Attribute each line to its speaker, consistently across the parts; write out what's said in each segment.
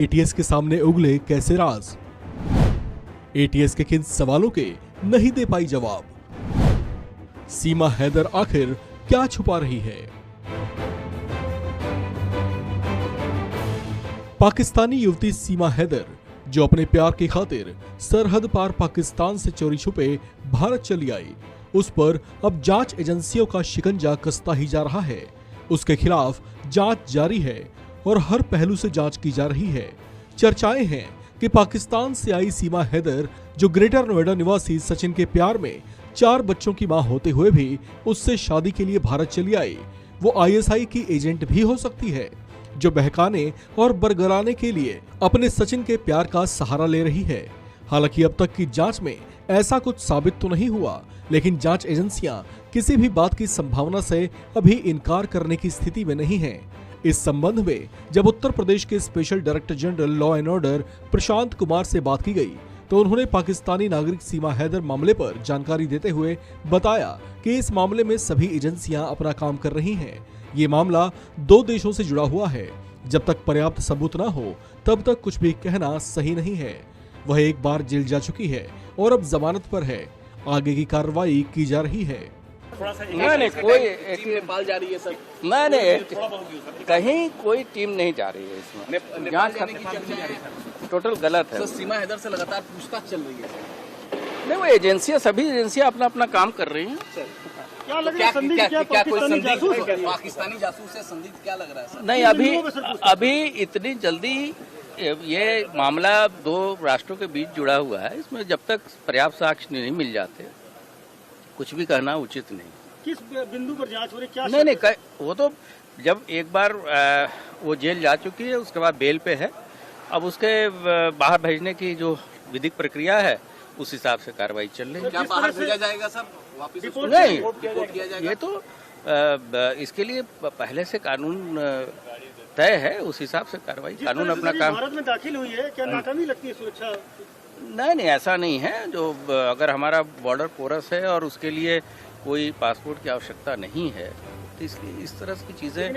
Speaker 1: ATS के सामने उगले कैसे राज? एटीएस के किन सवालों के नहीं दे पाई जवाब? सीमा हैदर आखिर क्या छुपा रही है? पाकिस्तानी युवती सीमा हैदर, जो अपने प्यार की खातिर सरहद पार पाकिस्तान से चोरी छुपे भारत चली आई, उस पर अब जांच एजेंसियों का शिकंजा कसता ही जा रहा है। उसके खिलाफ जांच जारी है और हर पहलू से जांच की जा रही है। चर्चाएं हैं कि पाकिस्तान से आई सीमा हैदर, जो ग्रेटर नोएडा निवासी सचिन के प्यार में 4 बच्चों की मां होते हुए भी उससे शादी के लिए भारत चली आई, वो आईएसआई की एजेंट भी हो सकती है, जो बहकाने और बरगलाने के लिए अपने सचिन के प्यार का सहारा ले रही है। हालांकि अब तक की जांच में ऐसा कुछ साबित तो नहीं हुआ, लेकिन जांच एजेंसियां किसी भी बात की संभावना से अभी इनकार करने की स्थिति में नहीं हैं। इस संबंध में जब उत्तर प्रदेश के special director general law and order Prashant Kumar से बात की गई, तो उन्होंने पाकिस्तानी नागरिक सीमा हैदर मामले पर जानकारी देते हुए बताया कि इस मामले में सभी एजेंसियां अपना काम कर रही हैं। ये मामला 2 देशों से जुड़ा हुआ है। जब तक पर्याप्त सबूत न हो तब तक कुछ भी कहना सही नहीं है। वह एक बार जेल जा चुकी है और अब जमानत पर है। आगे की कार्रवाई की जा रही है।
Speaker 2: नहीं कोई टीम नेपाल जा रही है सर। नहीं कहीं कोई टीम नहीं जा रही है इसमें। जांच टोटल गलत है।
Speaker 3: सीमा हैदर से लगातार पूछताछ चल रही है।
Speaker 2: नहीं, वो एजेंसियां, सभी एजेंसियां अपना अपना काम कर रही हैं।
Speaker 3: क्या लग रहा है? क्या कोई संदिग्ध पाकिस्तानी जासूस है? संदिग्ध क्या लग रहा है सर?
Speaker 2: नहीं, अभी इतनी जल्दी ये मामला 2 राष्ट्रों के बीच जुड़ा हुआ है। इसमें जब तक पर्याप्त साक्ष्य नहीं मिल जाते, कुछ भी कहना उचित नहीं।
Speaker 4: किस बिंदु पर जांच हो रही? क्या
Speaker 2: नहीं, वो तो जब एक बार वो जेल जा चुकी है, उसके बाद बेल पे है। अब उसके बाहर भेजने की जो विधिक प्रक्रिया है, उस हिसाब से कार्रवाई चल रही है।
Speaker 3: क्या बाहर भेजा जाएगा सर? वापस
Speaker 2: नहीं,
Speaker 3: रिपोर्ट किया जाएगा?
Speaker 2: ये तो इसके लिए पहले से कानून तय है, उस हिसाब से कार्रवाई, कानून अपना काम।
Speaker 4: भारत में दाखिल हुई है, क्या नाकामी लगती है सुरक्षा?
Speaker 2: नहीं, ऐसा नहीं है। जो अगर हमारा बॉर्डर पोरस है और उसके लिए कोई पासपोर्ट की आवश्यकता नहीं है, तो इसलिए इस तरह की चीजें।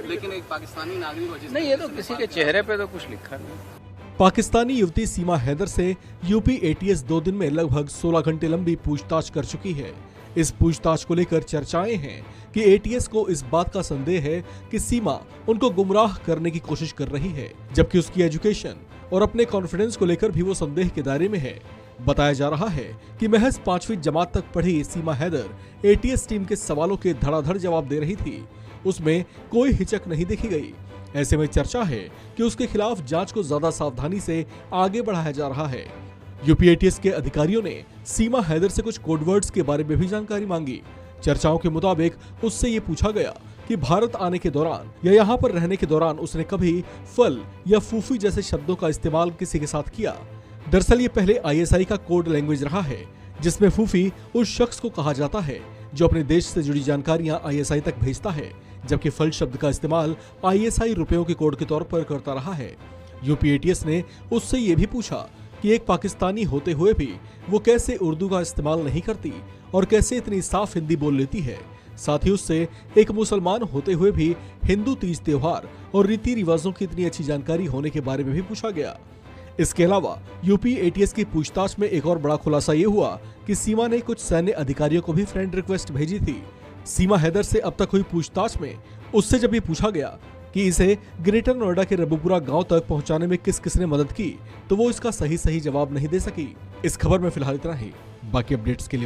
Speaker 3: लेकिन एक पाकिस्तानी नागरिक
Speaker 2: नहीं, ये तो किसी के चेहरे पे तो कुछ लिखा नहीं।
Speaker 1: पाकिस्तानी युवती सीमा हैदर से यूपी एटीएस 2 दिन में लगभग 16 घंटे लंबी पूछताछ कर चुकी है। इस पूछताछ को लेकर चर्चाएं हैं कि एटीएस को इस बात का संदेह है कि सीमा उनको गुमराह करने की कोशिश कर रही है, जबकि उसकी एजुकेशन और अपने कॉन्फिडेंस को लेकर भी वो संदेह के दायरे में है। बताया जा रहा है कि महज 5वीं जमात तक पढ़ी सीमा हैदर एटीएस टीम के सवालों के धड़ाधड़ जवाब दे रही थी। उसमें कोई हिचक नहीं देखी गई। ऐसे में चर्चा है कि उसके खिलाफ जांच को ज्यादा सावधानी से आगे बढ़ाया जा रहा है। यूपी एटीएस के अधिकारियों ने सीमा हैदर से कुछ कोडवर्ड्स के बारे में भी जानकारी मांगी। चर्चाओं के मुताबिक उससे ये पूछा गया कि भारत आने के दौरान या यहाँ पर रहने के दौरान उसने कभी फल या फूफी जैसे शब्दों का इस्तेमाल किसी के साथ किया। दरअसल ये पहले आईएसआई का कोड लैंग्वेज रहा है, जिसमें फूफी उस शख्स को कहा जाता है जो अपने देश से जुड़ी जानकारियां आईएसआई तक भेजता है, जबकि फल शब्द का इस्तेमाल आईएसआई रुपयों के कोड के तौर पर करता रहा है। यूपी एटीएस ने उससे ये भी पूछा कि एक पाकिस्तानी होते हुए भी वो कैसे उर्दू का इस्तेमाल नहीं करती और कैसे इतनी साफ हिंदी बोल लेती है। साथ ही उससे एक मुसलमान होते हुए भी हिंदू तीज त्योहार और रीति रिवाजों की इतनी अच्छी जानकारी होने के बारे में भी पूछा गया। इसके अलावा यूपी एटीएस की पूछताछ में एक और बड़ा खुलासा ये हुआ कि सीमा ने कुछ सैन्य अधिकारियों को भी फ्रेंड रिक्वेस्ट भेजी थी। सीमा हैदर से अब तक हुई पूछताछ में उससे जब ये पूछा गया कि इसे ग्रेटर नोएडा के रबुपुरा गांव तक पहुंचाने में किस किसने मदद की, तो वो इसका सही जवाब नहीं दे सकी। इस खबर में फिलहाल इतना ही। बाकी अपडेट्स के लिए